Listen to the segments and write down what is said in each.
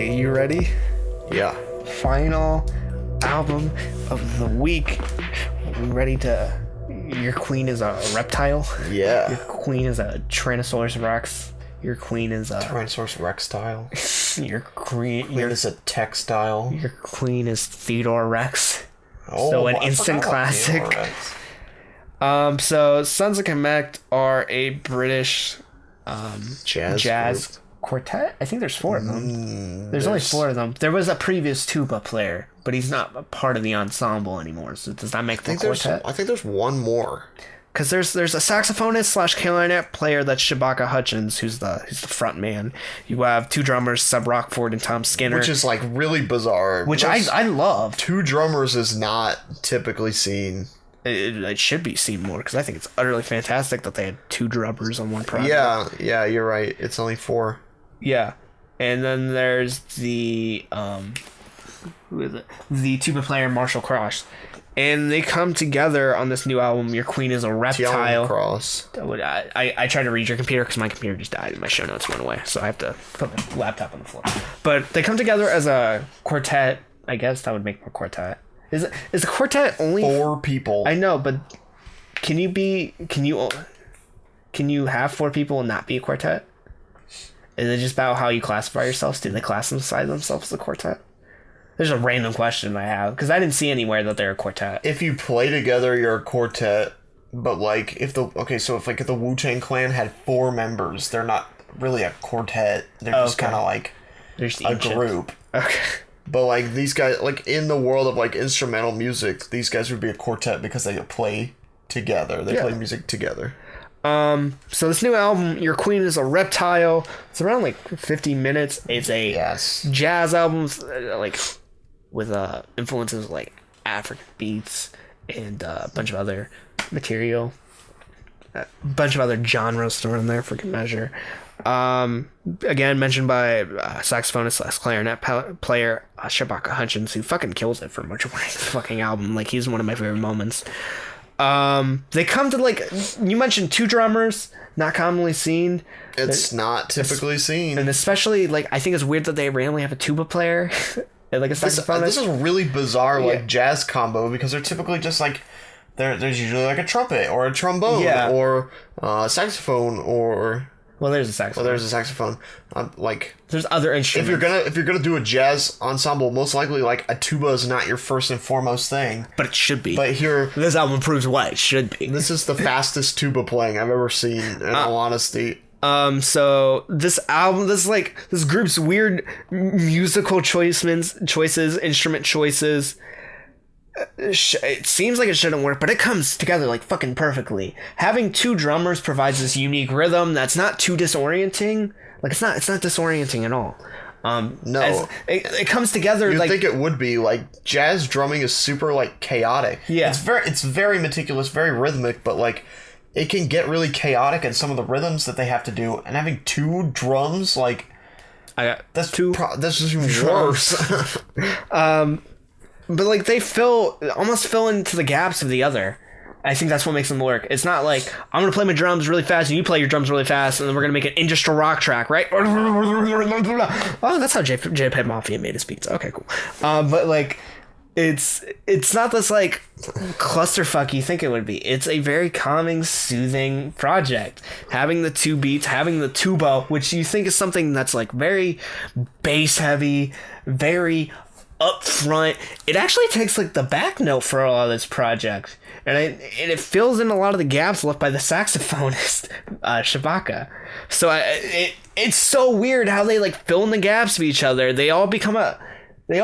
Okay, you ready? Yeah. Final album of the week. We ready to... Your queen is a reptile. Yeah. Your queen is a Tyrannosaurus Rex. Your queen is a... Tyrannosaurus Rex style. Your queen is a textile. Your queen is Theodore Rex. Oh, so an I instant forgot about classic. Theodore Rex. So Sons of Kemet are a British jazz quartet. I think there's four of them. There's only four of them. There was a previous tuba player, but he's not a part of the ensemble anymore. So does that make the quartet? I think there's one more. Because there's a saxophonist / clarinet player that's Shabaka Hutchins, who's the front man. You have two drummers, Seb Rockford and Tom Skinner, which is like really bizarre. Which I love. Two drummers is not typically seen. It should be seen more because I think it's utterly fantastic that they had two drummers on one project. Yeah, you're right. It's only four. Yeah, and then there's the who is it? The tuba player Marshall Cross, and they come together on this new album. Your Queen is a Reptile. Cross. I tried to read your computer because my computer just died and my show notes went away, so I have to put my laptop on the floor. But they come together as a quartet. I guess that would make them a quartet. Is a quartet only four people? I know, but can you have four people and not be a quartet? Is it just about how you classify yourselves? Do they classify themselves as a quartet? There's a random question I have because I didn't see anywhere that they're a quartet. If you play together, you're a quartet. But like, if the Wu-Tang Clan had four members, they're not really a quartet. They're just kind of like a group. Okay. But like these guys, like in the world of like instrumental music, these guys would be a quartet because they play together. They play music together. So this new album, Your Queen is a Reptile. It's around like 50 minutes. It's a jazz album, like with influences like African beats and a bunch of other material, a bunch of other genres thrown in there for good measure. Again, mentioned by saxophonist / clarinet player Shabaka Hutchins, who fucking kills it for much of the fucking album. Like, he's one of my favorite moments. They come to, like, you mentioned two drummers, not commonly seen. It's not typically seen. And especially, like, I think it's weird that they randomly have a tuba player and, like, a saxophonist. This is really bizarre, like, jazz combo, because they're typically just, like, there's usually, like, a trumpet or a trombone or a saxophone or... Well, there's a saxophone. There's other instruments. If you're gonna do a jazz ensemble, most likely like a tuba is not your first and foremost thing. But it should be. But here, this album proves why it should be. This is the fastest tuba playing I've ever seen. In all honesty. So this album, this group's weird musical choices, instrument choices. It seems like it shouldn't work, but it comes together like fucking perfectly. Having two drummers provides this unique rhythm that's not too disorienting. Like, it's not disorienting at all. No, it comes together. You'd like, think it would be. Like, jazz drumming is super like chaotic. Yeah, it's very meticulous, very rhythmic, but like it can get really chaotic in some of the rhhythms that they have to do. And having two drums, like, that's just even worse. But, like, they almost fill into the gaps of the other. I think that's what makes them work. It's not like, I'm going to play my drums really fast and you play your drums really fast and then we're going to make an industrial rock track, right? Oh, that's how J-Pep Mafia made his beats. Okay, cool. But, like, it's not this, like, clusterfuck you think it would be. It's a very calming, soothing project. Having the two beats, having the tuba, which you think is something that's, like, very bass-heavy, very... up front, it actually takes like the back note for a lot of this project, and it fills in a lot of the gaps left by the saxophonist Shabaka. So it's so weird how they like fill in the gaps of each other. They all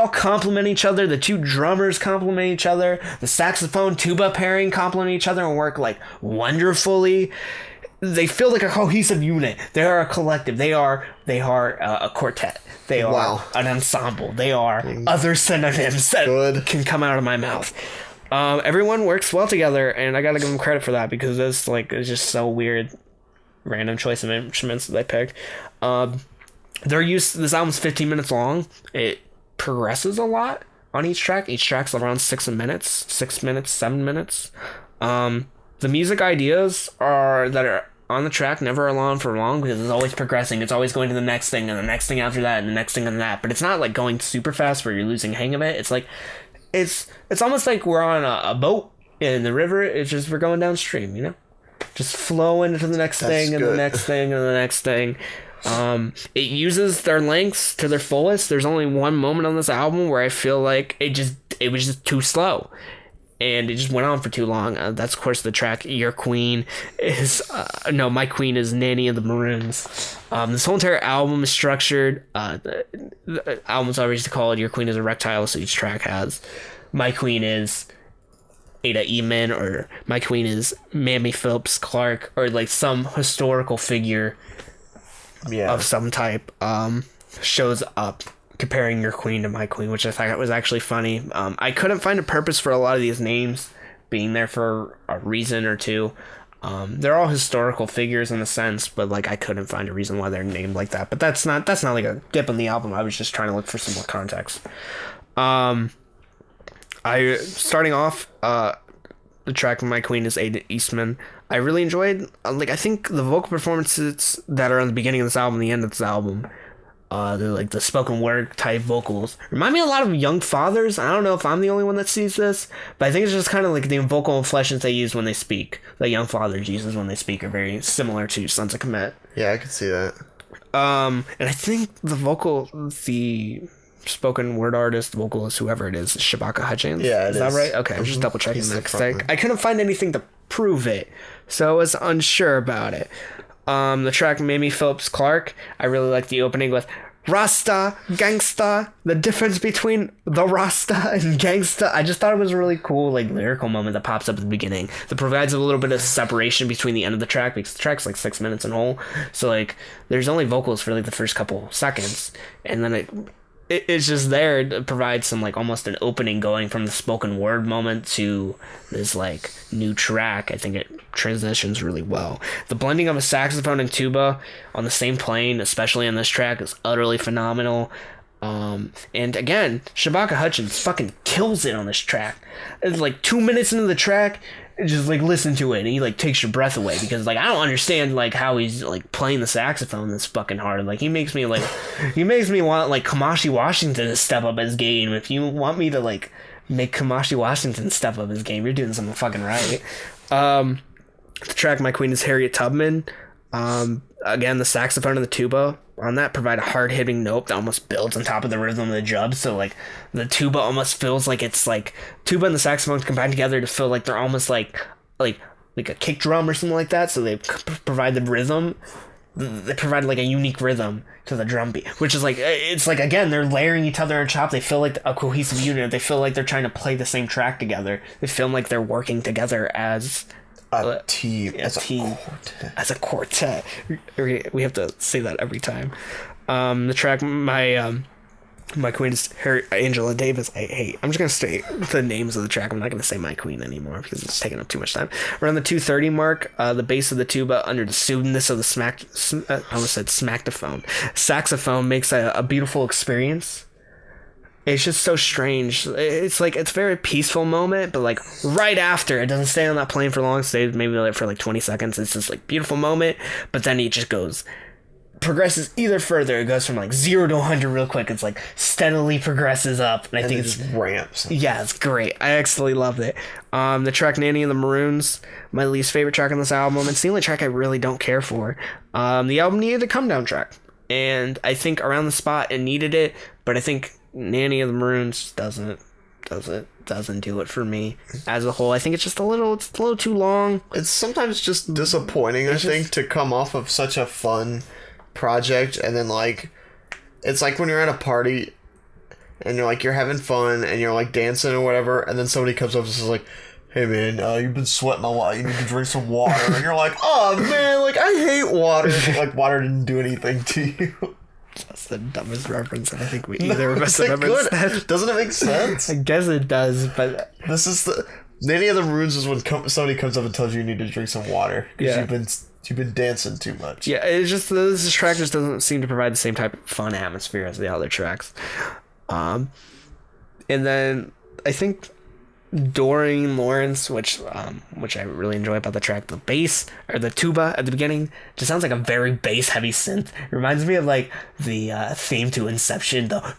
complement each other. The two drummers complement each other. The saxophone tuba pairing complement each other and work like wonderfully. They feel like a cohesive unit. They are a collective. They are a quartet. They are an ensemble. They are other synonyms that can come out of my mouth. Everyone works well together, and I gotta give them credit for that because it's just so weird. Random choice of instruments that they picked. This album's 15 minutes long. It progresses a lot on each track. Each track's around 6 minutes, 7 minutes. The music ideas are on the track, never alone for long, because it's always progressing. It's always going to the next thing and the next thing after that and the next thing and that. But it's not like going super fast where you're losing hang of it. It's like it's almost like we're on a boat in the river. It's just we're going downstream, you know, just flowing into the next thing and the next thing and the next thing. It uses their lengths to their fullest. There's only one moment on this album where I feel like it was just too slow. And it just went on for too long. That's, of course, the track Your Queen is... My Queen is Nanny of the Maroons. This whole entire album is structured. The album's always called Your Queen is a Reptile, so each track has My Queen is Ada Eastman, or My Queen is Mamie Phipps Clark, or like some historical figure of some type shows up, comparing Your Queen to My Queen, which I thought was actually funny. I couldn't find a purpose for a lot of these names being there for a reason or two. They're all historical figures in a sense, but like I couldn't find a reason why they're named like that. But that's not like a dip in the album. I was just trying to look for some more context. Starting off, the track My Queen is Ada Eastman. I really enjoyed, I think the vocal performances that are on the beginning of this album, the end of this album, they're like the spoken word type vocals. Remind me a lot of Young Fathers. I don't know if I'm the only one that sees this, but I think it's just kind of like the vocal inflections they use when they speak. The Young Fathers uses when they speak are very similar to Sons of Kemet. Yeah, I can see that. And I think the spoken word artist, vocalist, whoever it is Shabaka Hutchins. Yeah, is that right? Okay, I'm just double checking that because I couldn't find anything to prove it, so I was unsure about it. The track Mamie Phipps Clark, I really like the opening with Rasta, Gangsta, the difference between the Rasta and Gangsta. I just thought it was a really cool, like, lyrical moment that pops up at the beginning that provides a little bit of separation between the end of the track, because the track's like 6 minutes in whole. So, like, there's only vocals for, like, the first couple seconds, and then it's just there to provide some, like, almost an opening going from the spoken word moment to this, like, new track. I think it transitions really well. The blending of a saxophone and tuba on the same plane, especially on this track, is utterly phenomenal. And again, Shabaka Hutchins fucking kills it on this track. It's like 2 minutes into the track, just like listen to it and he like takes your breath away, because like I don't understand like how he's like playing the saxophone this fucking hard. Like he makes me want like Kamashi Washington to step up his game. If you want me to like make Kamashi Washington step up his game, you're doing something fucking right. The track My Queen is Harriet Tubman. Again, the saxophone and the tuba on that provide a hard-hitting note that almost builds on top of the rhythm of the dub. So like the tuba almost feels like it's like tuba and the saxophone combined together to feel like they're almost like a kick drum or something like that. So they provide the rhythm. They provide like a unique rhythm to the drum beat, which is like, it's like, again, they're layering each other on top. They feel like a cohesive unit. They feel like they're trying to play the same track together. They feel like they're working together as a team, as a quartet. We have to say that every time. The track My Queen is Angela Davis. I'm just gonna say the names of the track. I'm not gonna say My Queen anymore because it's taking up too much time. Around the 2:30 mark, the bass of the tuba under the soothingness of the I almost said smacktophone. Saxophone makes a beautiful experience. It's just so strange. It's like, it's a very peaceful moment, but like right after, it doesn't stay on that plane for long. It stays maybe like for like 20 seconds. It's just like beautiful moment, but then it just progresses either further. It goes from like 0 to 100 real quick. It's like steadily progresses up, and I think it just ramps. Yeah, it's great. I actually loved it. The track Nanny and the Maroons, my least favorite track on this album. It's the only track I really don't care for. The album needed a come down track, and I think Around the Spot it needed it, but I think Nanny of the Maroons doesn't do it for me as a whole. I think it's just a little too long. It's sometimes just disappointing, I think, to come off of such a fun project and then like, it's like when you're at a party and you're having fun and you're like dancing or whatever, and then somebody comes up and is like, hey man, you've been sweating a lot, you need to drink some water, and you're like, oh man, like I hate water. Like water didn't do anything to you. That's the dumbest reference I think we either of us have ever said. Doesn't it make sense? I guess it does, but this is the Nanny of the Maroons is when somebody comes up and tells you need to drink some water because you've been dancing too much. Yeah, it's just this track just doesn't seem to provide the same type of fun atmosphere as the other tracks. And then I think Doreen Lawrence, which I really enjoy about the track. The bass or the tuba at the beginning just sounds like a very bass heavy synth. It reminds me of like the theme to Inception. The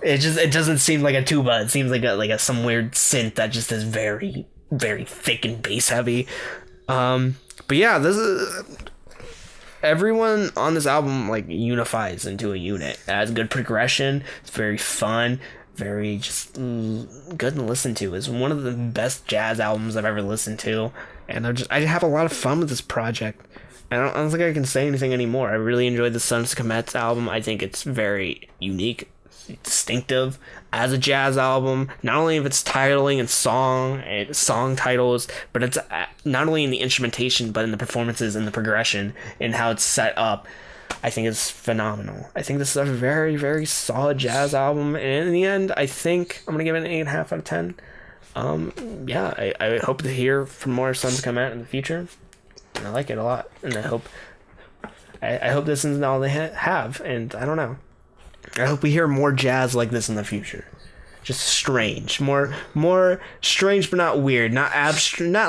it doesn't seem like a tuba. It seems like a some weird synth that just is very very thick and bass heavy. But yeah, this is. Everyone on this album like unifies into a unit. It has good progression. It's very fun. Very just good to listen to. It's one of the best jazz albums I've ever listened to, and I have a lot of fun with this project. I don't think I can say anything anymore. I really enjoyed the Sons of Kemet album. I think it's very unique, distinctive as a jazz album. Not only of its titling and song titles, but it's not only in the instrumentation, but in the performances and the progression and how it's set up. I think it's phenomenal. I think this is a very, very solid jazz album. And in the end, I think I'm going to give it an 8.5 out of 10. Yeah, I hope to hear from more Sons come out in the future. And I like it a lot. And I hope this isn't all they have. And I don't know. I hope we hear more jazz like this in the future. Just strange. More strange but not weird. Not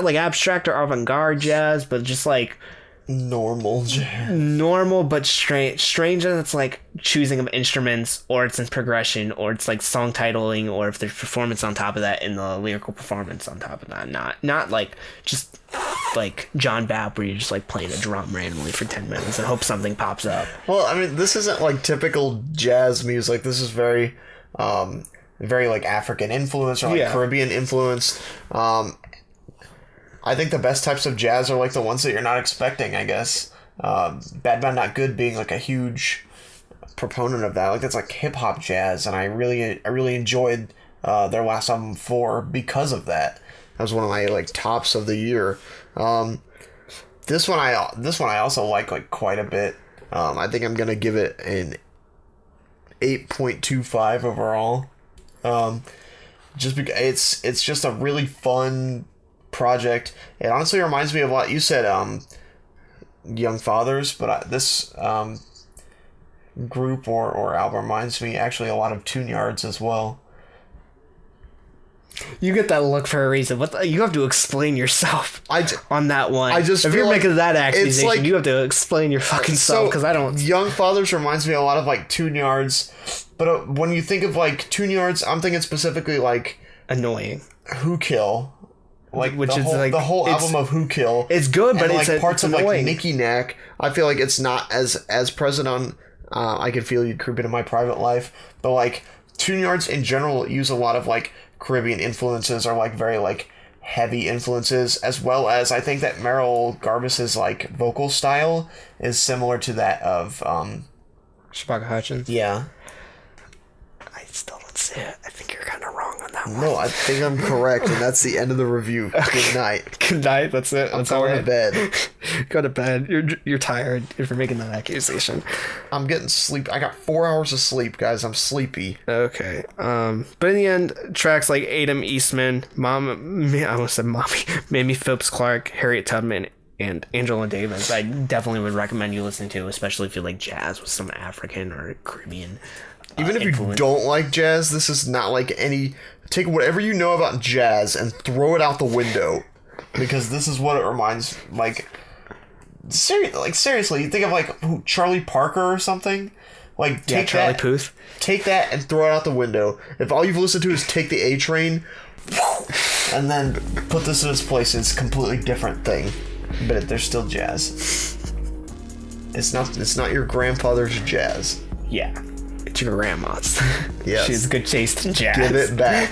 like abstract or avant-garde jazz, but just like normal jazz. Normal but strange as it's like choosing of instruments, or it's in progression, or it's like song titling, or if there's performance on top of that and the lyrical performance on top of that. Not like just like John Babb where you're just like playing a drum randomly for 10 minutes and hope something pops up. Well, I mean, this isn't like typical jazz music. This is very like African influence or like Caribbean influence. I think the best types of jazz are like the ones that you're not expecting, I guess. Bad Bad Not Good being like a huge proponent of that. Like that's like hip hop jazz, and I really enjoyed their last album 4 because of that. That was one of my like tops of the year. This one I also like quite a bit. I think I'm gonna give it an 8.25 overall. Just because it's just a really fun project. It honestly reminds me of what you said, Young Fathers, but this group or album reminds me actually a lot of Tune Yards as well. You get that look for a reason. You have to explain yourself on that one. If you're like making that accusation, like, you have to explain your fucking self, because I don't. Young Fathers reminds me a lot of like Tune Yards, but when you think of like Tune Yards, I'm thinking specifically like annoying. Who Kill. Like which is the whole album of Who Kill. It's good, but like parts it's of annoying. Like Nicky Knack. I feel like it's not as present on I Can Feel You Creep Into My Private Life. But like Tune Yards in general use a lot of like Caribbean influences, or like very like heavy influences, as well as I think that Merrill Garbus's like vocal style is similar to that of Shabaka Hutchins. Yeah. I still don't see it. I think you're kind of wrong on that one. No, I think I'm correct, and that's the end of the review. Okay. Good night. Good night. That's it. I'm going to bed. Go to bed. You're tired if you're making that accusation. I'm getting sleep. I got 4 hours of sleep, guys. I'm sleepy. Okay. But in the end, tracks like Adam Eastman, I almost said Mommy, Mamie, Phipps, Clark, Harriet Tubman, and Angela Davis, I definitely would recommend you listen to, especially if you like jazz with some African or Caribbean. Even if you don't like jazz, this is not like any. Take whatever you know about jazz and throw it out the window, because this is what it reminds. Like seriously, you think of like Charlie Parker or something. Like take Charlie Puth. Take that and throw it out the window. If all you've listened to is Take the A Train, and then put this in its place, it's a completely different thing. But there's still jazz. It's not your grandfather's jazz. Yeah. It's your grandma's. Yes. She has good taste in jazz. Give it back.